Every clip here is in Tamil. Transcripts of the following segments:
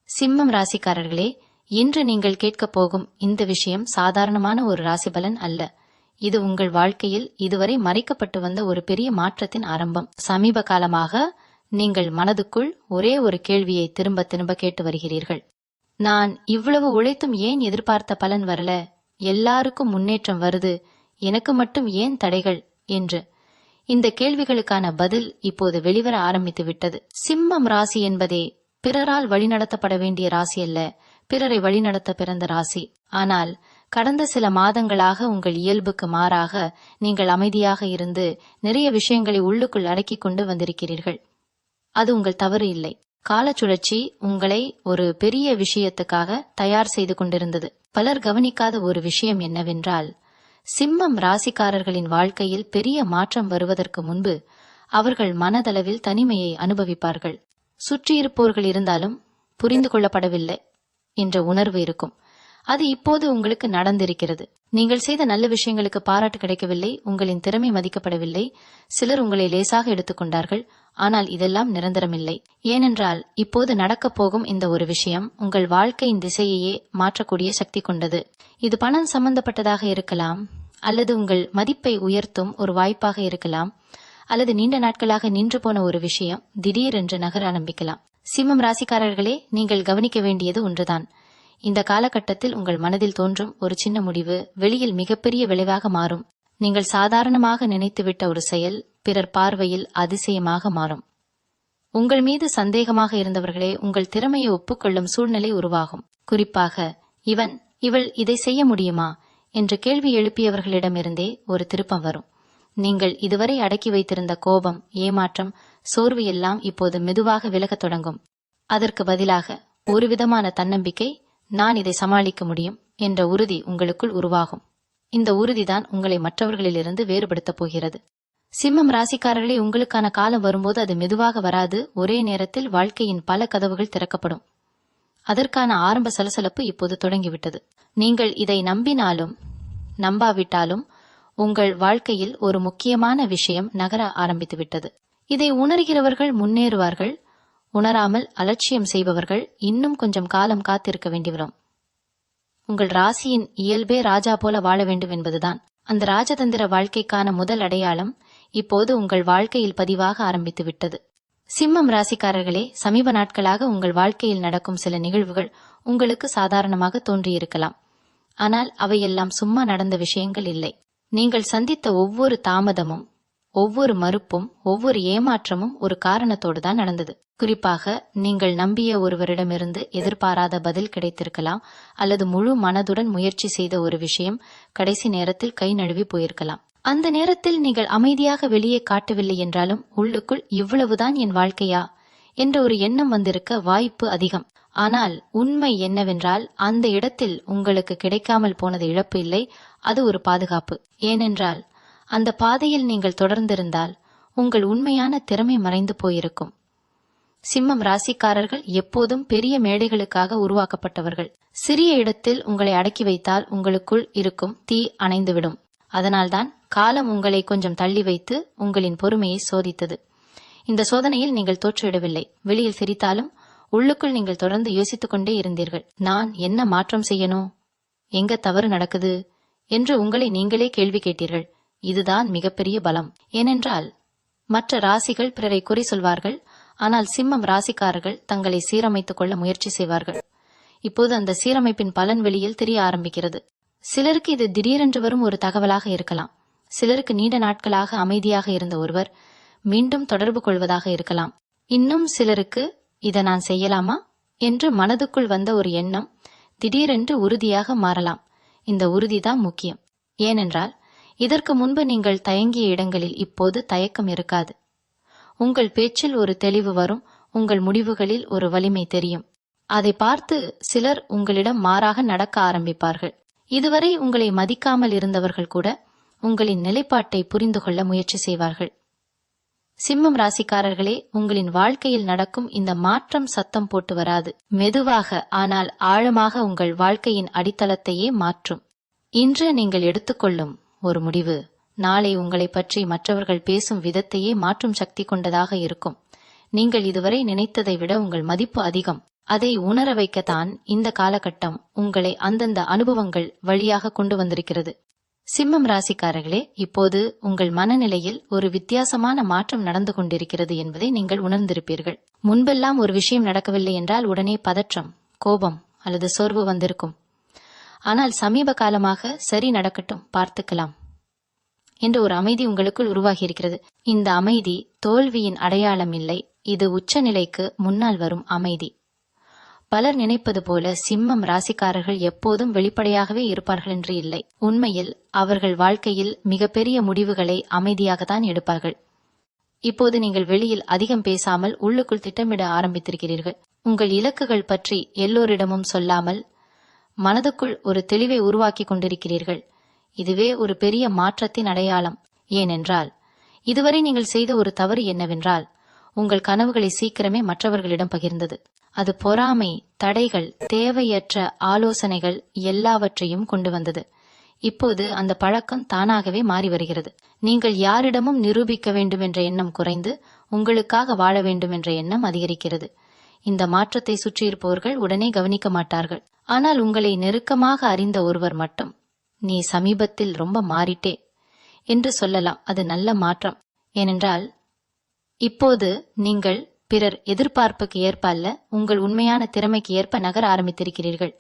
சிம்மம் ராசிக்காரர்களே, இன்று நீங்கள் கேட்கப் போகும் இந்த விஷயம் சாதாரணமான ஒரு ராசி பலன் அல்ல. இது உங்கள் வாழ்க்கையில் இதுவரை மறைக்கப்பட்டு வந்த ஒரு பெரிய மாற்றத்தின் ஆரம்பம். சமீப காலமாக நீங்கள் மனதுக்குள் ஒரே ஒரு கேள்வியை திரும்ப திரும்ப கேட்டு வருகிறீர்கள். நான் இவ்வளவு உழைத்தும் ஏன் எதிர்பார்த்த பலன் வரல? எல்லாருக்கும் முன்னேற்றம் வருது, எனக்கு மட்டும் ஏன் தடைகள் என்று. இந்த கேள்விகளுக்கான பதில் இப்போது வெளிவர ஆரம்பித்து விட்டது. சிம்மம் ராசி என்பதே பிறரால் வழிநடத்தப்பட வேண்டிய ராசி அல்ல, பிறரை வழிநடத்த பிறந்த ராசி. ஆனால் கடந்த சில மாதங்களாக உங்கள் இயல்புக்கு மாறாக நீங்கள் அமைதியாக இருந்து நிறைய விஷயங்களை உள்ளுக்குள் அடக்கிக் கொண்டு வந்திருக்கிறீர்கள். அது உங்கள் தவறு இல்லை. காலச்சுழற்சி உங்களை ஒரு பெரிய விஷயத்துக்காக தயார் செய்து கொண்டிருந்தது. பலர் கவனிக்காத ஒரு விஷயம் என்னவென்றால், சிம்மம் ராசிக்காரர்களின் வாழ்க்கையில் பெரிய மாற்றம் வருவதற்கு முன்பு அவர்கள் மனதளவில் தனிமையை அனுபவிப்பார்கள். சுற்றியிருப்போர்கள் இருந்தாலும் புரிந்து கொள்ளப்படவில்லை என்ற உணர்வு இருக்கும். அது இப்போது உங்களுக்கு நடந்திருக்கிறது. நீங்கள் செய்த நல்ல விஷயங்களுக்கு பாராட்டு கிடைக்கவில்லை, உங்களின் திறமை மதிக்கப்படவில்லை, சிலர் உங்களை லேசாக எடுத்துக்கொண்டார்கள். ஆனால் இதெல்லாம் நிரந்தரமில்லை. ஏனென்றால் இப்போது நடக்கப் போகும் இந்த ஒரு விஷயம் உங்கள் வாழ்க்கையின் திசையையே மாற்றக்கூடிய சக்தி கொண்டது. இது பணம் சம்பந்தப்பட்டதாக இருக்கலாம், அல்லது உங்கள் மதிப்பை உயர்த்தும் ஒரு வாய்ப்பாக இருக்கலாம், அல்லது நீண்ட நாட்களாக நின்று போன ஒரு விஷயம் திடீரென்று நகர ஆரம்பிக்கலாம். சிம்மம் ராசிக்காரர்களே, நீங்கள் கவனிக்க வேண்டியது ஒன்றுதான். இந்த காலகட்டத்தில் உங்கள் மனதில் தோன்றும் ஒரு சின்ன முடிவு வெளியில் மிகப்பெரிய விளைவாக மாறும். நீங்கள் சாதாரணமாக நினைத்துவிட்ட ஒரு செயல் பிறர் பார்வையில் அதிசயமாக மாறும். உங்கள் மீது சந்தேகமாக இருந்தவர்களே உங்கள் திறமையை ஒப்புக்கொள்ளும் சூழ்நிலை உருவாகும். குறிப்பாக இவள் இதை செய்ய முடியுமா என்று கேள்வி எழுப்பியவர்களிடமிருந்தே ஒரு திருப்பம் வரும். நீங்கள் இதுவரை அடக்கி வைத்திருந்த கோபம், ஏமாற்றம், சோர்வு எல்லாம் இப்போது மெதுவாக விலகத் தொடங்கும். அதற்கு பதிலாக ஒரு விதமான தன்னம்பிக்கை, நான் இதை சமாளிக்க முடியும் என்ற உறுதி உங்களுக்குள் உருவாகும். இந்த உறுதிதான் உங்களை மற்றவர்களிலிருந்து வேறுபடுத்தப் போகிறது. சிம்மம் ராசிக்காரர்களே, உங்களுக்கான காலம் வரும்போது அது மெதுவாக வராது. ஒரே நேரத்தில் வாழ்க்கையின் பல கதவுகள் திறக்கப்படும். அதற்கான ஆரம்ப சலசலப்பு இப்போது தொடங்கிவிட்டது. நீங்கள் இதை நம்பினாலும் நம்பாவிட்டாலும் உங்கள் வாழ்க்கையில் ஒரு முக்கியமான விஷயம் நகர ஆரம்பித்துவிட்டது. இதை உணர்கிறவர்கள் முன்னேறுவார்கள், உணராமல் அலட்சியம் செய்பவர்கள் இன்னும் கொஞ்சம் காலம் காத்திருக்க வேண்டி வரும். உங்கள் ராசியின் இயல்பே ராஜா போல வாழ வேண்டும் என்பதுதான். அந்த ராஜதந்திர வாழ்க்கைக்கான முதல் அடையாளம் இப்போது உங்கள் வாழ்க்கையில் பதிவாக ஆரம்பித்து விட்டது. சிம்மம் ராசிக்காரர்களே, சமீப நாட்களாக உங்கள் வாழ்க்கையில் நடக்கும் சில நிகழ்வுகள் உங்களுக்கு சாதாரணமாக தோன்றியிருக்கலாம். ஆனால் அவையெல்லாம் சும்மா நடந்த விஷயங்கள் இல்லை. நீங்கள் சந்தித்த ஒவ்வொரு தாமதமும், ஒவ்வொரு மறுப்பும், ஒவ்வொரு ஏமாற்றமும் ஒரு காரணத்தோடு தான் நடந்தது. குறிப்பாக நீங்கள் நம்பிய ஒருவரிடமிருந்து எதிர்பாராத பதில் கிடைத்திருக்கலாம், அல்லது முழு மனதுடன் முயற்சி செய்த ஒரு விஷயம் கடைசி நேரத்தில் கை நழுவி போயிருக்கலாம். அந்த நேரத்தில் நீங்கள் அமைதியாக வெளியே காட்டவில்லை என்றாலும் உள்ளுக்குள் இவ்வளவுதான் என் வாழ்க்கையா என்ற ஒரு எண்ணம் வந்திருக்க வாய்ப்பு அதிகம். ஆனால் உண்மை என்னவென்றால், அந்த இடத்தில் உங்களுக்கு கிடைக்காமல் போனது இழப்பு இல்லை, அது ஒரு பாதுகாப்பு. ஏனென்றால் அந்த பாதையில் நீங்கள் தொடர்ந்திருந்தால் உங்கள் உண்மையான திறமை மறைந்து போயிருக்கும். சிம்மம் ராசிக்காரர்கள் எப்போதும் பெரிய மேடைகளுக்காக உருவாக்கப்பட்டவர்கள். சிறிய இடத்தில் உங்களை அடக்கி வைத்தால் உங்களுக்குள் இருக்கும் தீ அணைந்துவிடும். அதனால்தான் காலம் உங்களை கொஞ்சம் தள்ளி வைத்து உங்களின் பொறுமையை சோதித்தது. இந்த சோதனையில் நீங்கள் தோற்றுவிடவில்லை. வெளியில் சிரித்தாலும் உள்ளுக்குள் நீங்கள் தொடர்ந்து யோசித்துக் கொண்டே இருந்தீர்கள். நான் என்ன மாற்றம் செய்யணும், எங்க தவறு நடக்குது என்று உங்களை நீங்களே கேள்வி கேட்டீர்கள். இதுதான் மிகப்பெரிய பலம். ஏனென்றால் மற்ற ராசிகள் பிறரை குறை சொல்வார்கள், ஆனால் சிம்மம் ராசிக்காரர்கள் தங்களை சீரமைத்துக் கொள்ள முயற்சி செய்வார்கள். இப்போது அந்த சீரமைப்பின் பலன் வெளியில் தெரிய ஆரம்பிக்கிறது. சிலருக்கு இது திடீரென்று வரும் ஒரு தகவலாக இருக்கலாம். சிலருக்கு நீண்ட நாட்களாக அமைதியாக இருந்த ஒருவர் மீண்டும் தொடர்பு கொள்வதாக இருக்கலாம். இன்னும் சிலருக்கு இதை நான் செய்யலாமா என்று மனதுக்குள் வந்த ஒரு எண்ணம் திடீரென்று உறுதியாக மாறலாம். இந்த உறுதிதான் முக்கியம். ஏனென்றால் இதற்கு முன்பு நீங்கள் தயங்கிய இடங்களில் இப்போது தயக்கம் இருக்காது. உங்கள் பேச்சில் ஒரு தெளிவு வரும், உங்கள் முடிவுகளில் ஒரு வலிமை தெரியும். அதை பார்த்து சிலர் உங்களிடம் மாறாக நடக்க ஆரம்பிப்பார்கள். இதுவரை உங்களை மதிக்காமல் இருந்தவர்கள் கூட உங்களின் நிலைப்பாட்டை புரிந்து கொள்ள முயற்சி செய்வார்கள். சிம்மம் ராசிக்காரர்களே, உங்களின் வாழ்க்கையில் நடக்கும் இந்த மாற்றம் சத்தம் போட்டு வராது. மெதுவாக ஆனால் ஆழமாக உங்கள் வாழ்க்கையின் அடித்தளத்தையே மாற்றும். இன்று நீங்கள் எடுத்துக்கொள்ளும் ஒரு முடிவு நாளை உங்களை பற்றி மற்றவர்கள் பேசும் விதத்தையே மாற்றும் சக்தி கொண்டதாக இருக்கும். நீங்கள் இதுவரை நினைத்ததை விட உங்கள் மதிப்பு அதிகம். அதை உணர வைக்கத்தான் இந்த காலகட்டம் உங்களை அந்தந்த அனுபவங்கள் வழியாக கொண்டு வந்திருக்கிறது. சிம்மம் ராசிக்காரர்களே, இப்போது உங்கள் மனநிலையில் ஒரு வித்தியாசமான மாற்றம் நடந்து கொண்டிருக்கிறது என்பதை நீங்கள் உணர்ந்திருப்பீர்கள். முன்பெல்லாம் ஒரு விஷயம் நடக்கவில்லை என்றால் உடனே பதற்றம், கோபம் அல்லது சோர்வு வந்திருக்கும். ஆனால் சமீப காலமாக சரி நடக்கட்டும், பார்த்துக்கலாம் என்ற ஒரு அமைதி உங்களுக்குள் உருவாகி இருக்கிறது. இந்த அமைதி தோல்வியின் அடையாளம் இல்லை, இது உச்சநிலைக்கு முன்னால் வரும் அமைதி. பலர் நினைப்பது போல சிம்மம் ராசிக்காரர்கள் எப்போதும் வெளிப்படையாகவே இருப்பார்கள் என்று இல்லை. உண்மையில் அவர்கள் வாழ்க்கையில் மிகப்பெரிய முடிவுகளை அமைதியாகத்தான் எடுப்பார்கள். இப்போது நீங்கள் வெளியில் அதிகம் பேசாமல் உள்ளுக்குள் திட்டமிட ஆரம்பித்திருக்கிறீர்கள். உங்கள் இலக்குகள் பற்றி எல்லோரிடமும் சொல்லாமல் மனதுக்குள் ஒரு தெளிவை உருவாக்கி கொண்டிருக்கிறீர்கள். இதுவே ஒரு பெரிய மாற்றத்தின் அடையாளம். ஏனென்றால் இதுவரை நீங்கள் செய்த ஒரு தவறு என்னவென்றால் உங்கள் கனவுகளை சீக்கிரமே மற்றவர்களிடம் பகிர்ந்தது. அது பொறாமை, தடைகள், தேவையற்ற ஆலோசனைகள் எல்லாவற்றையும் கொண்டு வந்தது. இப்போது அந்த பழக்கம் தானாகவே மாறி வருகிறது. நீங்கள் யாரிடமும் நிரூபிக்க வேண்டும் என்ற எண்ணம் குறைந்து உங்களுக்காக வாழ வேண்டும் என்ற எண்ணம் அதிகரிக்கிறது. இந்த மாற்றத்தை சுற்றியிருப்பவர்கள் உடனே கவனிக்க மாட்டார்கள். ஆனால் உங்களை நெருக்கமாக அறிந்த ஒருவர் மட்டும், நீ சமீபத்தில் ரொம்ப மாறிட்டே என்று சொல்லலாம். அது நல்ல மாற்றம். ஏனென்றால் இப்போது நீங்கள் பிறர் எதிர்பார்ப்புக்கு ஏற்ப அல்ல, உங்கள் உண்மையான திறமைக்கு ஏற்ப நகர ஆரம்பித்திருக்கிறீர்கள்.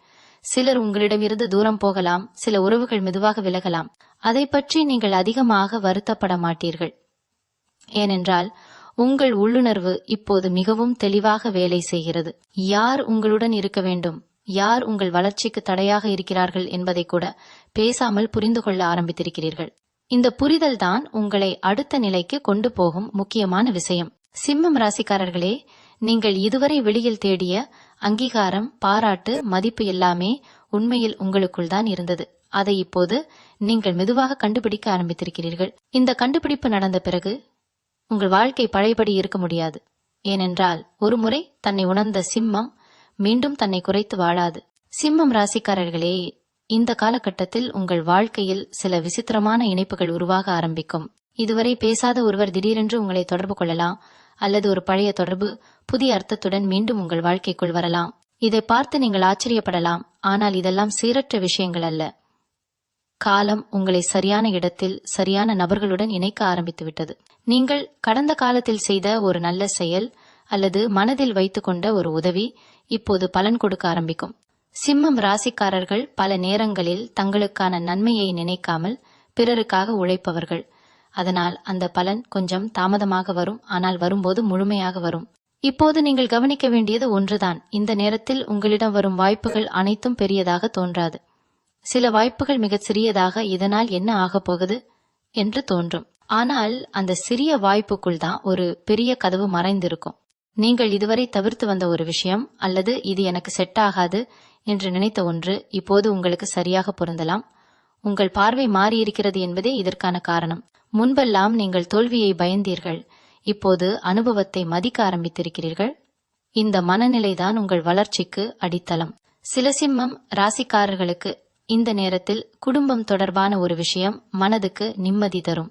சிலர் உங்களிடமிருந்து தூரம் போகலாம், சில உறவுகள் மெதுவாக விலகலாம். அதை பற்றி நீங்கள் அதிகமாக வருத்தப்பட மாட்டீர்கள். ஏனென்றால் உங்கள் உள்ளுணர்வு இப்போது மிகவும் தெளிவாக வேலை செய்கிறது. யார் உங்களுடன் இருக்க வேண்டும், யார் உங்கள் வளர்ச்சிக்கு தடையாக இருக்கிறார்கள் என்பதை கூட பேசாமல் புரிந்து கொள்ள ஆரம்பித்திருக்கிறீர்கள். இந்த புரிதல் தான் உங்களை அடுத்த நிலைக்கு கொண்டு போகும் முக்கியமான விஷயம். சிம்மம் ராசிக்காரர்களே, நீங்கள் இதுவரை வெளியில் தேடிய அங்கீகாரம், பாராட்டு, மதிப்பு எல்லாமே உண்மையில் உங்களுக்குள் தான் இருந்தது. அதை இப்போது நீங்கள் மெதுவாக கண்டுபிடிக்க ஆரம்பித்திருக்கிறீர்கள். இந்த கண்டுபிடிப்பு நடந்த பிறகு உங்கள் வாழ்க்கை பழையபடி இருக்க முடியாது. ஏனென்றால் ஒருமுறை தன்னை உணர்ந்த சிம்மம் மீண்டும் தன்னை குறைத்து வாழாது. சிம்மம் ராசிக்காரர்களே, இந்த காலகட்டத்தில் உங்கள் வாழ்க்கையில் சில விசித்திரமான இணைப்புகள் உருவாக ஆரம்பிக்கும். இதுவரை பேசாத ஒருவர் திடீரென்று உங்களை தொடர்பு கொள்ளலாம், அல்லது ஒரு பழைய தொடர்பு புதிய அர்த்தத்துடன் மீண்டும் உங்கள் வாழ்க்கைக்குள் வரலாம். இதை பார்த்து நீங்கள் ஆச்சரியப்படலாம். ஆனால் இதெல்லாம் சீரற்ற விஷயங்கள் அல்ல. காலம் உங்களை சரியான இடத்தில் சரியான நபர்களுடன் இணைக்க ஆரம்பித்து விட்டது. நீங்கள் கடந்த காலத்தில் செய்த ஒரு நல்ல செயல் அல்லது மனதில் வைத்துக்கொண்ட ஒரு உதவி இப்போது பலன் கொடுக்க ஆரம்பிக்கும். சிம்மம் ராசிக்காரர்கள் பல நேரங்களில் தங்களுக்கான நன்மையை நினைக்காமல் பிறருக்காக உழைப்பவர்கள். அதனால் அந்த பலன் கொஞ்சம் தாமதமாக வரும், ஆனால் வரும்போது முழுமையாக வரும். இப்போது நீங்கள் கவனிக்க வேண்டியது ஒன்றுதான். இந்த நேரத்தில் உங்களிடம் வரும் வாய்ப்புகள் அனைத்தும் பெரியதாக தோன்றாது. சில வாய்ப்புகள் மிகச் சிறியதாக, இதனால் என்ன ஆகப் போகுது என்று தோன்றும். ஆனால் அந்த சிறிய வாய்ப்புக்குள் தான் ஒரு பெரிய கதவு மறைந்திருக்கும். நீங்கள் இதுவரை தவிர்த்து வந்த ஒரு விஷயம், அல்லது இது எனக்கு செட் ஆகாது என்று நினைத்த ஒன்று இப்போது உங்களுக்கு சரியாக பொருந்தலாம். உங்கள் பார்வை மாறியிருக்கிறது என்பதே இதற்கான காரணம். முன்பெல்லாம் நீங்கள் தோல்வியை பயந்தீர்கள், இப்போது அனுபவத்தை மதிக்க ஆரம்பித்திருக்கிறீர்கள். இந்த மனநிலைதான் உங்கள் வளர்ச்சிக்கு அடித்தளம். சில சிம்மம் ராசிக்காரர்களுக்கு இந்த நேரத்தில் குடும்பம் தொடர்பான ஒரு விஷயம் மனதுக்கு நிம்மதி தரும்.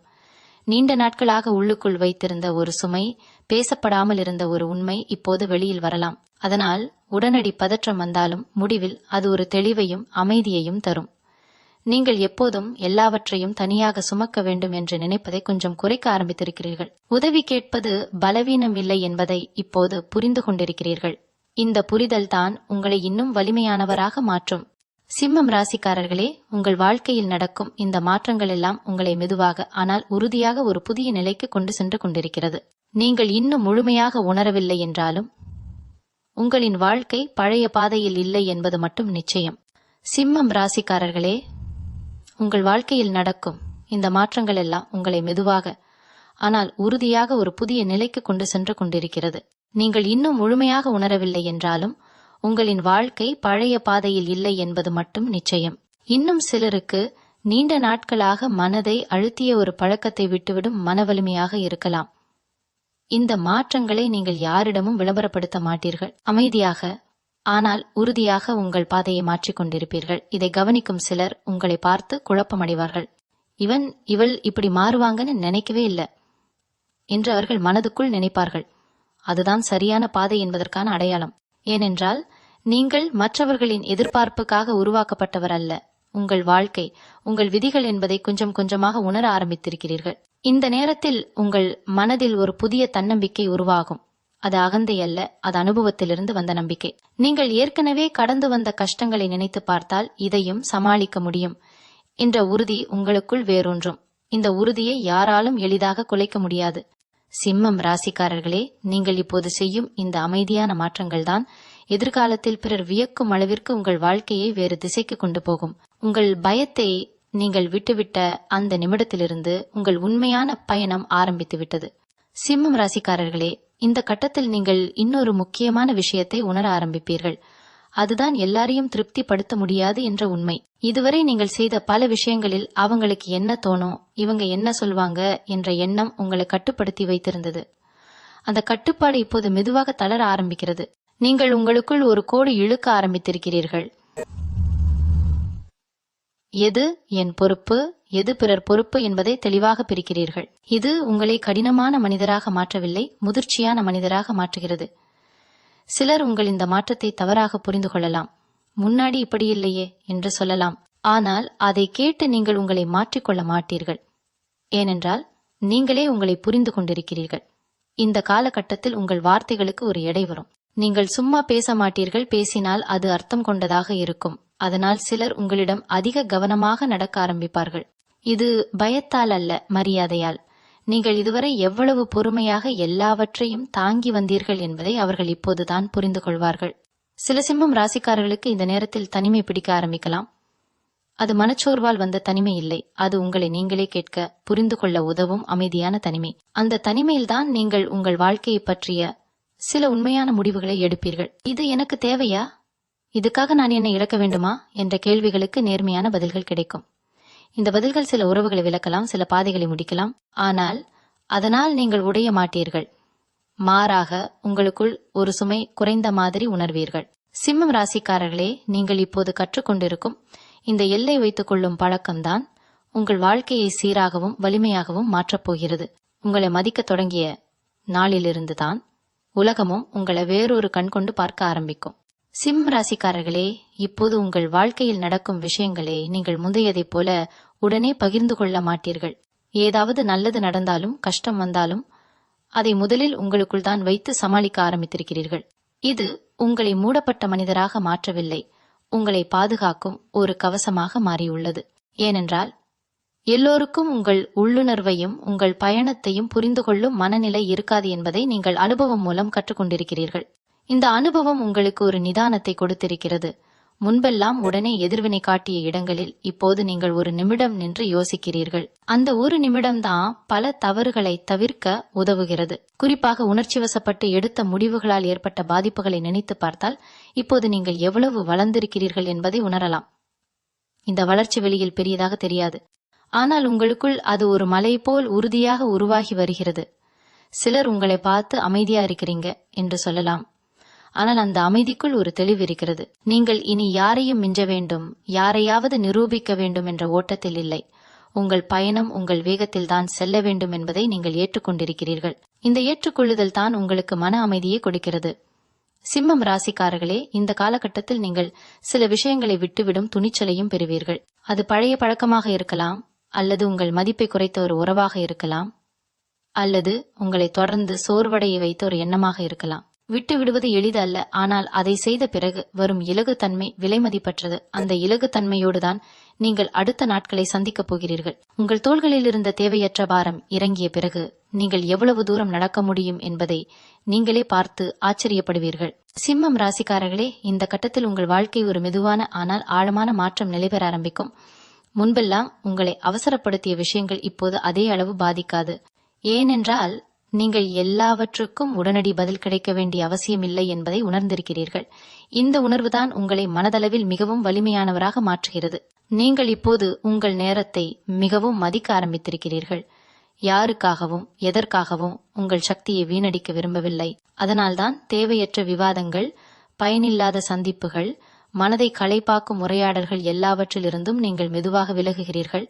நீண்ட நாட்களாக உள்ளுக்குள் வைத்திருந்த ஒரு சுமை, பேசப்படாமல் இருந்த ஒரு உண்மை இப்போது வெளியில் வரலாம். அதனால் உடனடி பதற்றம் வந்தாலும் முடிவில் அது ஒரு தெளிவையும் அமைதியையும் தரும். நீங்கள் எப்போதும் எல்லாவற்றையும் தனியாக சுமக்க வேண்டும் என்று நினைப்பதை கொஞ்சம் குறைக்க ஆரம்பித்திருக்கிறீர்கள். உதவி கேட்பது பலவீனம் இல்லை என்பதை இப்போது புரிந்து கொண்டிருக்கிறீர்கள். இந்த புரிதல் தான் உங்களை இன்னும் வலிமையானவராக மாற்றும். சிம்மம் ராசிக்காரர்களே, உங்கள் வாழ்க்கையில் நடக்கும் இந்த மாற்றங்கள் எல்லாம் உங்களை மெதுவாக ஆனால் உறுதியாக ஒரு புதிய நிலைக்கு கொண்டு சென்று கொண்டிருக்கிறது. நீங்கள் இன்னும் முழுமையாக உணரவில்லை என்றாலும் உங்களின் வாழ்க்கை பழைய பாதையில் இல்லை என்பது மட்டும் நிச்சயம். சிம்மம் ராசிக்காரர்களே, உங்கள் வாழ்க்கையில் நடக்கும் இந்த மாற்றங்கள் எல்லாம் உங்களை மெதுவாக ஆனால் உறுதியாக ஒரு புதிய நிலைக்கு கொண்டு சென்று கொண்டிருக்கிறது. நீங்கள் இன்னும் முழுமையாக உணரவில்லை என்றாலும் உங்களின் வாழ்க்கை பழைய பாதையில் இல்லை என்பது மட்டும் நிச்சயம். இன்னும் சிலருக்கு நீண்ட நாட்களாக மனதை அழுத்திய ஒரு பழக்கத்தை விட்டுவிடும் மன வலிமையாக இருக்கலாம். இந்த மாற்றங்களை நீங்கள் யாரிடமும் விளம்பரப்படுத்த மாட்டீர்கள். அமைதியாக ஆனால் உறுதியாக உங்கள் பாதையை மாற்றிக் கொண்டிருப்பீர்கள். இதை கவனிக்கும் சிலர் உங்களை பார்த்து குழப்பமடைவார்கள். இவள் இப்படி மாறுவாங்கன்னு நினைக்கவே இல்லை என்று அவர்கள் மனதுக்குள் நினைப்பார்கள். அதுதான் சரியான பாதை என்பதற்கான அடையாளம். ஏனென்றால் நீங்கள் மற்றவர்களின் எதிர்பார்ப்புக்காக உருவாக்கப்பட்டவர் அல்ல. உங்கள் வாழ்க்கை, உங்கள் விதிகள் என்பதை கொஞ்சம் கொஞ்சமாக உணர ஆரம்பித்திருக்கிறீர்கள். இந்த நேரத்தில் உங்கள் மனதில் ஒரு புதிய தன்னம்பிக்கை உருவாகும். அது அகந்தை அல்ல, அது அனுபவத்திலிருந்து வந்த நம்பிக்கை. நீங்கள் ஏற்கனவே கடந்து வந்த கஷ்டங்களை நினைத்து பார்த்தால் இதையும் சமாளிக்க முடியும் என்ற உறுதி உங்களுக்குள் வேரூன்றும். இந்த உறுதியை யாராலும் எளிதாக குலைக்க முடியாது. சிம்மம் ராசிக்காரர்களே, நீங்கள் இப்போது செய்யும் இந்த அமைதியான மாற்றங்கள்தான் எதிர்காலத்தில் பிறர் வியக்கும் அளவிற்கு உங்கள் வாழ்க்கையை வேறு திசைக்கு கொண்டு போகும். உங்கள் பயத்தை நீங்கள் விட்டுவிட்ட அந்த நிமிடத்திலிருந்து உங்கள் உண்மையான பயணம் ஆரம்பித்து விட்டது. சிம்மம் ராசிக்காரர்களே, இந்த கட்டத்தில் நீங்கள் இன்னொரு முக்கியமான விஷயத்தை உணர ஆரம்பிப்பீர்கள். அதுதான் எல்லாரையும் திருப்திப்படுத்த முடியாது என்ற உண்மை. இதுவரை நீங்கள் செய்த பல விஷயங்களில் அவங்களுக்கு என்ன தோணும், இவங்க என்ன சொல்வாங்க என்ற எண்ணம் உங்களை கட்டுப்படுத்தி வைத்திருந்தது. அந்த கட்டுப்பாடு இப்போது மெதுவாக தளர ஆரம்பிக்கிறது. நீங்கள் உங்களுக்குள் ஒரு கோடு இழுக்க ஆரம்பித்திருக்கிறீர்கள். எது என் பொறுப்பு, எது பிறர் பொறுப்பு என்பதை தெளிவாக பிரிக்கிறீர்கள். இது உங்களை கடினமான மனிதராக மாற்றவில்லை, முதிர்ச்சியான மனிதராக மாற்றுகிறது. சிலர் உங்கள் இந்த மாற்றத்தை தவறாக புரிந்து கொள்ளலாம். முன்னாடி இப்படி இல்லையே என்று சொல்லலாம். ஆனால் அதை கேட்டு நீங்கள் உங்களை மாற்றிக்கொள்ள மாட்டீர்கள். ஏனென்றால் நீங்களே உங்களை புரிந்து கொண்டிருக்கிறீர்கள். இந்த காலகட்டத்தில் உங்கள் வார்த்தைகளுக்கு ஒரு எடை வரும். நீங்கள் சும்மா பேச மாட்டீர்கள், பேசினால் அது அர்த்தம் கொண்டதாக இருக்கும். அதனால் சிலர் உங்களிடம் அதிக கவனமாக நடக்க ஆரம்பிப்பார்கள். இது பயத்தால் அல்ல, மரியாதையால். நீங்கள் இதுவரை எவ்வளவு பொறுமையாக எல்லாவற்றையும் தாங்கி வந்தீர்கள் என்பதை அவர்கள் இப்போதுதான் புரிந்து கொள்வார்கள். சில சிம்மம் ராசிக்காரர்களுக்கு இந்த நேரத்தில் தனிமை பிடிக்க ஆரம்பிக்கலாம். அது மனச்சோர்வால் வந்த தனிமை இல்லை, அது உங்களை நீங்களே கேட்க, புரிந்து கொள்ள உதவும் அமைதியான தனிமை. அந்த தனிமையில்தான் நீங்கள் உங்கள் வாழ்க்கையை பற்றிய சில உண்மையான முடிவுகளை எடுப்பீர்கள். இது எனக்கு தேவையா, இதுக்காக நான் என்னை இழக்க வேண்டுமா என்ற கேள்விகளுக்கு நேர்மையான பதில்கள் கிடைக்கும். இந்த பதில்கள் சில உறவுகளை விளக்கலாம், சில பாதைகளை முடிக்கலாம். ஆனால் அதனால் நீங்கள் உடைய மாட்டீர்கள். மாறாக உங்களுக்குள் ஒரு சுமை குறைந்த மாதிரி உணர்வீர்கள். சிம்மம் ராசிக்காரர்களே, நீங்கள் இப்போது கற்றுக்கொண்டிருக்கும் இந்த எல்லை வைத்துக் கொள்ளும் பழக்கம்தான் உங்கள் வாழ்க்கையை சீராகவும் வலிமையாகவும் மாற்றப்போகிறது. உங்களை மதிக்க தொடங்கிய நாளிலிருந்து தான் உலகமும் உங்களை வேறொரு கண் கொண்டு பார்க்க ஆரம்பிக்கும். சிம்ம ராசிக்காரர்களே, இப்போது உங்கள் வாழ்க்கையில் நடக்கும் விஷயங்களை நீங்கள் முந்தையதைப் போல உடனே பகிர்ந்து கொள்ள மாட்டீர்கள். ஏதாவது நல்லது நடந்தாலும் கஷ்டம் வந்தாலும் அதை முதலில் உங்களுக்குள் தான் வைத்து சமாளிக்க ஆரம்பித்திருக்கிறீர்கள். இது உங்களை மூடப்பட்ட மனிதராக மாற்றவில்லை, உங்களை பாதுகாக்கும் ஒரு கவசமாக மாறியுள்ளது. ஏனென்றால் எல்லோருக்கும் உங்கள் உள்ளுணர்வையும் உங்கள் பயணத்தையும் புரிந்து கொள்ளும் மனநிலை இருக்காது என்பதை நீங்கள் அனுபவம் மூலம் கற்றுக்கொண்டிருக்கிறீர்கள். இந்த அனுபவம் உங்களுக்கு ஒரு நிதானத்தை கொடுத்திருக்கிறது. முன்பெல்லாம் உடனே எதிர்வினை காட்டிய இடங்களில் இப்போது நீங்கள் ஒரு நிமிடம் நின்று யோசிக்கிறீர்கள். அந்த ஒரு நிமிடம்தான் பல தவறுகளை தவிர்க்க உதவுகிறது. குறிப்பாக உணர்ச்சி வசப்பட்டு எடுத்த முடிவுகளால் ஏற்பட்ட பாதிப்புகளை நினைத்து பார்த்தால் இப்போது நீங்கள் எவ்வளவு வளர்ந்திருக்கிறீர்கள் என்பதை உணரலாம். இந்த வளர்ச்சி வெளியில் பெரியதாக தெரியாது, ஆனால் உங்களுக்குள் அது ஒரு மலை போல் உறுதியாக உருவாகி வருகிறது. சிலர் உங்களை பார்த்து அமைதியா இருக்கிறீங்க என்று சொல்லலாம், ஆனால் அந்த அமைதிக்குள் ஒரு தெளிவு இருக்கிறது. நீங்கள் இனி யாரையும் மிஞ்ச வேண்டும், யாரையாவது நிரூபிக்க வேண்டும் என்ற ஓட்டத்தில் இல்லை. உங்கள் பயணம் உங்கள் வேகத்தில் தான் செல்ல வேண்டும் என்பதை நீங்கள் ஏற்றுக்கொண்டிருக்கிறீர்கள். இந்த ஏற்றுக்கொள்ளுதல் தான் உங்களுக்கு மன அமைதியை கொடுக்கிறது. சிம்மம் ராசிக்காரர்களே, இந்த காலகட்டத்தில் நீங்கள் சில விஷயங்களை விட்டுவிடும் துணிச்சலையும் பெறுவீர்கள். அது பழைய பழக்கமாக இருக்கலாம், அல்லது உங்கள் மதிப்பை குறைத்த ஒரு உறவாக இருக்கலாம், அல்லது உங்களை தொடர்ந்து சோர்வடைய வைத்த ஒரு எண்ணமாக இருக்கலாம். விட்டு விடுவது எளிது அல்ல, ஆனால் அதை செய்த பிறகு வரும் இலகுத்தன்மை விலை மதிப்பற்றது. அந்த இலகுத்தன்மையோடுதான் நீங்கள் அடுத்த நாட்களை சந்திக்கப் போகிறீர்கள். உங்கள் தோள்களில் இருந்த தேவையற்ற பாரம் இறங்கிய பிறகு நீங்கள் எவ்வளவு தூரம் நடக்க முடியும் என்பதை நீங்களே பார்த்து ஆச்சரியப்படுவீர்கள். சிம்மம் ராசிக்காரர்களே, இந்த கட்டத்தில் உங்கள் வாழ்க்கை ஒரு மெதுவான ஆனால் ஆழமான மாற்றம் நிலைபெற ஆரம்பிக்கும். முன்பெல்லாம் உங்களை அவசரப்படுத்திய விஷயங்கள் இப்போது அதே அளவு பாதிக்காது. ஏனென்றால் நீங்கள் எல்லாவற்றுக்கும் உடனடி பதில் கிடைக்க வேண்டிய அவசியம் இல்லை என்பதை உணர்ந்திருக்கிறீர்கள். இந்த உணர்வுதான் உங்களை மனதளவில் மிகவும் வலிமையானவராக மாற்றுகிறது. நீங்கள் இப்போது உங்கள் நேரத்தை மிகவும் மதிக்க ஆரம்பித்திருக்கிறீர்கள். யாருக்காகவும் எதற்காகவும் உங்கள் சக்தியை வீணடிக்க விரும்பவில்லை. அதனால்தான் தேவையற்ற விவாதங்கள், பயனில்லாத சந்திப்புகள், மனதை களைப்பாக்கும் உரையாடல்கள் எல்லாவற்றிலிருந்தும் நீங்கள் மெதுவாக விலகுகிறீர்கள்.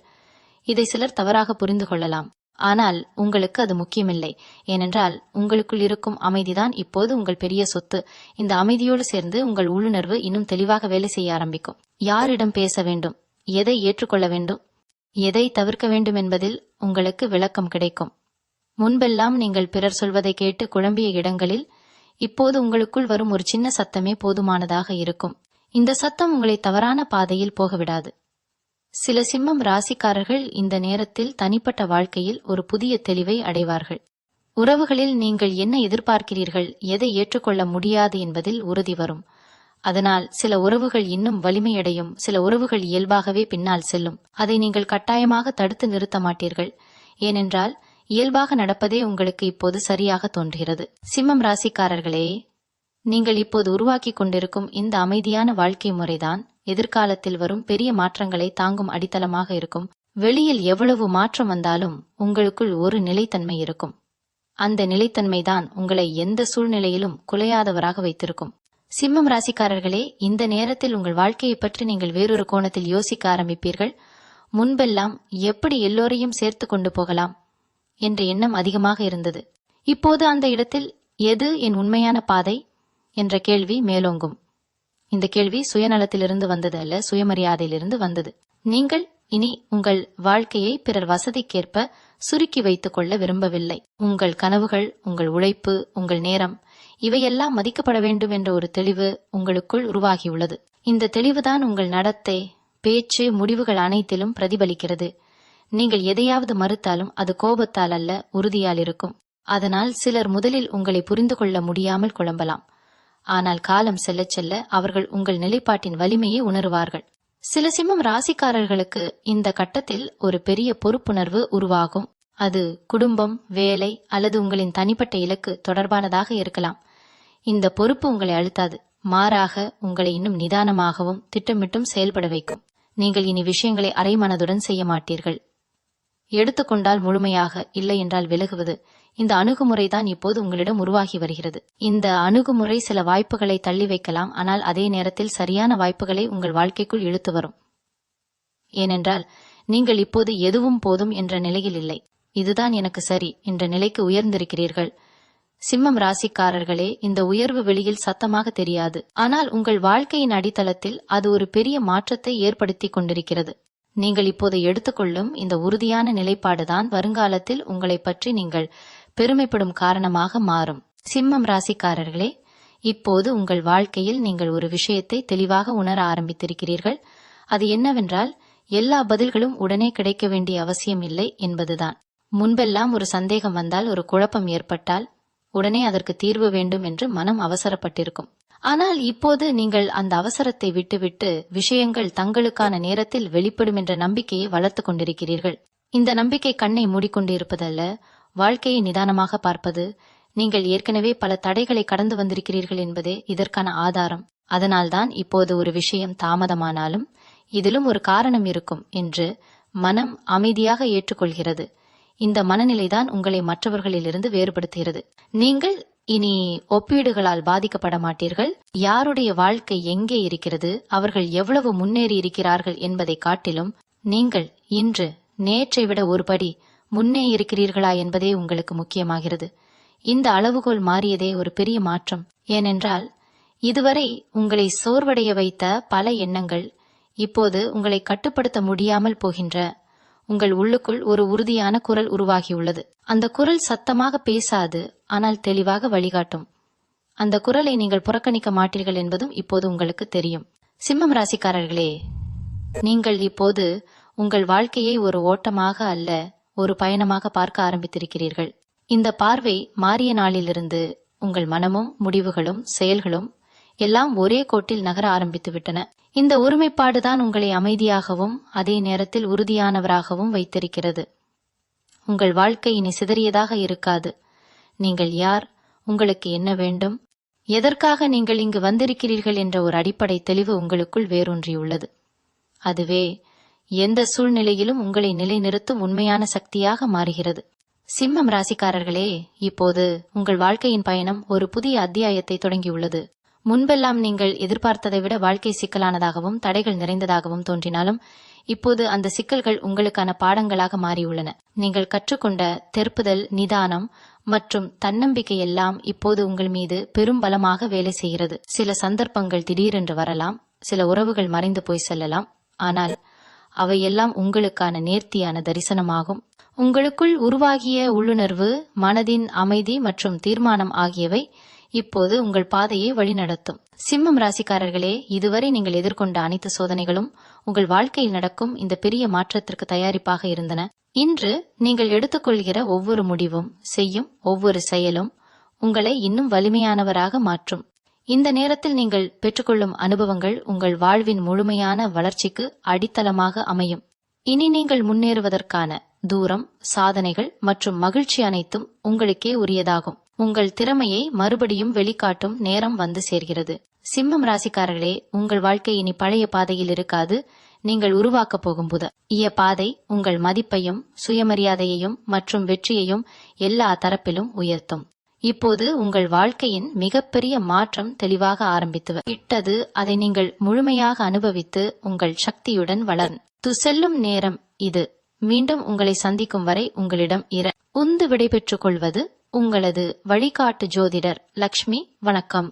இதை சிலர் தவறாக புரிந்து கொள்ளலாம். ஆனால் உங்களுக்கு அது முக்கியமில்லை. ஏனென்றால் உங்களுக்குள் இருக்கும் அமைதிதான் இப்போது உங்கள் பெரிய சொத்து. இந்த அமைதியோடு சேர்ந்து உங்கள் உள்ளுணர்வு இன்னும் தெளிவாக வேலை செய்ய ஆரம்பிக்கும். யாரிடம் பேச வேண்டும், எதை ஏற்றுக்கொள்ள வேண்டும், எதை தவிர்க்க வேண்டும் என்பதில் உங்களுக்கு விளக்கம் கிடைக்கும். முன்பெல்லாம் நீங்கள் பிறர் சொல்வதை கேட்டு குழம்பிய இடங்களில் இப்போது உங்களுக்குள் வரும் ஒரு சின்ன சத்தமே போதுமானதாக இருக்கும். இந்த சத்தம் உங்களை தவறான பாதையில் போகவிடாது. சில சிம்மம் ராசிக்காரர்கள் இந்த நேரத்தில் தனிப்பட்ட வாழ்க்கையில் ஒரு புதிய தெளிவை அடைவார்கள். உறவுகளில் நீங்கள் என்ன எதிர்பார்க்கிறீர்கள், எதை ஏற்றுக்கொள்ள முடியாது என்பதில் உறுதி வரும். அதனால் சில உறவுகள் இன்னும் வலிமையடையும், சில உறவுகள் இயல்பாகவே பின்னால் செல்லும். அதை நீங்கள் கட்டாயமாக தடுத்து நிறுத்த மாட்டீர்கள். ஏனென்றால் இயல்பாக நடப்பதே உங்களுக்கு இப்போது சரியாக தோன்றுகிறது. சிம்மம் ராசிக்காரர்களே, நீங்கள் இப்போது உருவாக்கி கொண்டிருக்கும் இந்த அமைதியான வாழ்க்கை முறைதான் எதிர்காலத்தில் வரும் பெரிய மாற்றங்களை தாங்கும் அடித்தளமாக இருக்கும். வெளியில் எவ்வளவு மாற்றம் வந்தாலும் உங்களுக்குள் ஒரு நிலைத்தன்மை இருக்கும். அந்த நிலைத்தன்மைதான் உங்களை எந்த சூழ்நிலையிலும் குலையாதவராக வைத்திருக்கும். சிம்மம் ராசிக்காரர்களே, இந்த நேரத்தில் உங்கள் வாழ்க்கையை பற்றி நீங்கள் வேறொரு கோணத்தில் யோசிக்க ஆரம்பிப்பீர்கள். முன்பெல்லாம் எப்படி எல்லோரையும் சேர்த்து கொண்டு போகலாம் என்ற எண்ணம் அதிகமாக இருந்தது. இப்போது அந்த இடத்தில் எது என் உண்மையான பாதை என்ற கேள்வி மேலோங்கும். இந்த கேள்வி சுயநலத்திலிருந்து வந்தது அல்ல, சுயமரியாதையிலிருந்து வந்தது. நீங்கள் இனி உங்கள் வாழ்க்கையை பிறர் வசதிக்கேற்ப சுருக்கி வைத்துக் கொள்ள விரும்பவில்லை. உங்கள் கனவுகள், உங்கள் உழைப்பு, உங்கள் நேரம் இவையெல்லாம் மதிக்கப்பட வேண்டும் என்ற ஒரு தெளிவு உங்களுக்குள் உருவாகியுள்ளது. இந்த தெளிவுதான் உங்கள் நடத்தை, பேச்சு, முடிவுகள் அனைத்திலும் பிரதிபலிக்கிறது. நீங்கள் எதையாவது மறுத்தாலும் அது கோபத்தால் அல்ல, உறுதியால் இருக்கும். அதனால் சிலர் முதலில் உங்களை புரிந்து கொள்ள முடியாமல் குழம்பலாம். ஆனால் காலம் செல்ல செல்ல அவர்கள் உங்கள் நிலைப்பாட்டின் வலிமையை உணருவார்கள். சில சிம்மம் ராசிக்காரர்களுக்கு இந்த கட்டத்தில் ஒரு பெரிய பொறுப்புணர்வு உருவாகும். அது குடும்பம், வேலை அல்லது உங்களின் தனிப்பட்ட இலக்கு தொடர்பானதாக இருக்கலாம். இந்த பொறுப்பு உங்களை அழுத்தாது, மாறாக உங்களை இன்னும் நிதானமாகவும் திட்டமிட்டும் செயல்பட வைக்கும். நீங்கள் இனி விஷயங்களை அரைமனதுடன் செய்ய மாட்டீர்கள். எடுத்துக்கொண்டால் முழுமையாக, இல்லை என்றால் விலகுவது. இந்த அணுகுமுறைதான் இப்போது உங்களிடம் உருவாகி வருகிறது. இந்த அணுகுமுறை சில வாய்ப்புகளை தள்ளி வைக்கலாம், ஆனால் அதே நேரத்தில் சரியான வாய்ப்புகளை உங்கள் வாழ்க்கைக்குள் இழுத்து வரும். ஏனென்றால் நீங்கள் இப்போது எதுவும் போதும் என்ற நிலையில் இல்லை. இதுதான் எனக்கு சரி என்ற நிலைக்கு உயர்ந்திருக்கிறீர்கள். சிம்மம் ராசிக்காரர்களே, இந்த உயர்வு வெளியில் சத்தமாக தெரியாது, ஆனால் உங்கள் வாழ்க்கையின் அடித்தளத்தில் அது ஒரு பெரிய மாற்றத்தை ஏற்படுத்தி கொண்டிருக்கிறது. நீங்கள் இப்போது எடுத்துக்கொள்ளும் இந்த உறுதியான நிலைப்பாடுதான் வருங்காலத்தில் உங்களை பற்றி நீங்கள் பெருமைப்படும் காரணமாக மாறும். சிம்மம் ராசிக்காரர்களே, இப்போது உங்கள் வாழ்க்கையில் நீங்கள் ஒரு விஷயத்தை தெளிவாக உணர ஆரம்பித்திருக்கிறீர்கள். அது என்னவென்றால், எல்லா பதில்களும் உடனே கிடைக்க வேண்டிய அவசியம் இல்லை என்பதுதான். முன்பெல்லாம் ஒரு சந்தேகம் வந்தால், ஒரு குழப்பம் ஏற்பட்டால் உடனே அதற்கு தீர்வு வேண்டும் என்று மனம் அவசரப்பட்டிருக்கும். ஆனால் இப்போது நீங்கள் அந்த அவசரத்தை விட்டுவிட்டு விஷயங்கள் தங்களுக்கான நேரத்தில் வெளிப்படும் என்ற நம்பிக்கையை வளர்த்து கொண்டிருக்கிறீர்கள். இந்த நம்பிக்கை கண்ணை மூடிக்கொண்டு இருப்பதல்ல, வாழ்க்கையை நிதானமாக பார்ப்பது. நீங்கள் ஏற்கனவே பல தடைகளை கடந்து வந்திருக்கிறீர்கள் என்பதே இதற்கான ஆதாரம். அதனால்தான் இப்போது ஒரு விஷயம் தாமதமானாலும் இதிலும் ஒரு காரணம் இருக்கும் என்று மனம் அமைதியாக ஏற்றுக்கொள்கிறது. இந்த மனநிலைதான் உங்களை மற்றவர்களிலிருந்து வேறுபடுத்துகிறது. நீங்கள் இனி ஒப்பீடுகளால் பாதிக்கப்பட மாட்டீர்கள். யாருடைய வாழ்க்கை எங்கே இருக்கிறது, அவர்கள் எவ்வளவு முன்னேறி இருக்கிறார்கள் என்பதை காட்டிலும் நீங்கள் இன்று நேற்றை விட ஒருபடி முன்னே இருக்கிறீர்களா என்பதே உங்களுக்கு முக்கியமாகிறது. இந்த அளவுகோல் மாறியதே ஒரு பெரிய மாற்றம். ஏனென்றால் இதுவரை உங்களை சோர்வடைய வைத்த பல எண்ணங்கள் இப்போது உங்களை கட்டுப்படுத்த முடியாமல் போகின்ற உங்கள் உள்ளுக்குள் ஒரு உறுதியான குரல் உருவாகியுள்ளது. அந்த குரல் சத்தமாக பேசாது, ஆனால் தெளிவாக வழிகாட்டும். அந்த குரலை நீங்கள் புறக்கணிக்க மாட்டீர்கள் என்பதும் இப்போது உங்களுக்கு தெரியும். சிம்மம் ராசிக்காரர்களே, நீங்கள் இப்போது உங்கள் வாழ்க்கையை ஒரு ஓட்டமாக அல்ல, ஒரு பயணமாக பார்க்க ஆரம்பித்திருக்கிறீர்கள். இந்த பார்வை மாறிய நாளிலிருந்து உங்கள் மனமும் முடிவுகளும் செயல்களும் எல்லாம் ஒரே கோட்டில் நகர ஆரம்பித்து விட்டன. இந்த ஒருமைப்பாடுதான் உங்களை அமைதியாகவும் அதே நேரத்தில் உறுதியானவராகவும் வைத்திருக்கிறது. உங்கள் வாழ்க்கை இனி சிதறியதாக இருக்காது. நீங்கள் யார், உங்களுக்கு என்ன வேண்டும், எதற்காக நீங்கள் இங்கு வந்திருக்கிறீர்கள் என்ற ஒரு அடிப்படை தெளிவு உங்களுக்குள் வேரூன்றியுள்ளது. அதுவே எந்த சூழ்நிலையிலும் உங்களை நிலைநிறுத்தும் உண்மையான சக்தியாக மாறுகிறது. சிம்மம் ராசிக்காரர்களே, இப்போது உங்கள் வாழ்க்கையின் பயணம் ஒரு புதிய அத்தியாயத்தை தொடங்கியுள்ளது. முன்பெல்லாம் நீங்கள் எதிர்பார்த்ததை விட வாழ்க்கை சிக்கலானதாகவும் தடைகள் நிறைந்ததாகவும் தோன்றினாலும் இப்போது அந்த சிக்கல்கள் உங்களுக்கான பாடங்களாக மாறியுள்ளன. நீங்கள் கற்றுக்கொண்ட தெற்புதல், நிதானம் மற்றும் தன்னம்பிக்கை எல்லாம் இப்போது உங்கள் மீது பெரும் பலமாக வேலை செய்கிறது. சில சந்தர்ப்பங்கள் திடீரென்று வரலாம், சில உறவுகள் மறைந்து போய் செல்லலாம், ஆனால் அவையெல்லாம் உங்களுக்கான நேர்த்தியான தரிசனமாகும். உங்களுக்குள் உருவாகிய உள்ளுணர்வு, மனதின் அமைதி மற்றும் தீர்மானம் ஆகியவை இப்போது உங்கள் பாதையை வழிநடத்தும். சிம்மம் ராசிக்காரர்களே, இதுவரை நீங்கள் எதிர்கொண்ட அனைத்து சோதனைகளும் உங்கள் வாழ்க்கையில் நடக்கும் இந்த பெரிய மாற்றத்திற்கு தயாரிப்பாக இருந்தன. இன்று நீங்கள் எடுத்துக்கொள்கிற ஒவ்வொரு முடிவும், செய்யும் ஒவ்வொரு செயலும் உங்களை இன்னும் வலிமையானவராக மாற்றும். இந்த நேரத்தில் நீங்கள் பெற்றுக்கொள்ளும் அனுபவங்கள் உங்கள் வாழ்வின் முழுமையான வளர்ச்சிக்கு அடித்தளமாக அமையும். இனி நீங்கள் முன்னேறுவதற்கான தூரம், சாதனைகள் மற்றும் மகிழ்ச்சி அனைத்தும் உங்களுக்கே உரியதாகும். உங்கள் திறமையை மறுபடியும் வெளிக்காட்டும் நேரம் வந்து சேர்கிறது. சிம்மம் ராசிக்காரர்களே, உங்கள் வாழ்க்கை இனி பழைய பாதையில் இருக்காது. நீங்கள் உருவாக்கப் போகும் புதிய பாதை உங்கள் மதிப்பையும், சுயமரியாதையையும் மற்றும் வெற்றியையும் எல்லா தரப்பிலும் உயர்த்தும். இப்போது உங்கள் வாழ்க்கையின் மிகப்பெரிய மாற்றம் தெளிவாக ஆரம்பித்து விட்டது. அதை நீங்கள் முழுமையாக அனுபவித்து உங்கள் சக்தியுடன் வளர்ந்து செல்லும் நேரம் இது. மீண்டும் உங்களை சந்திக்கும் வரை உங்களிடம் உந்து விடைபெற்றுக் கொள்வது உங்களது வழிகாட்டு ஜோதிடர் லக்ஷ்மி. வணக்கம்.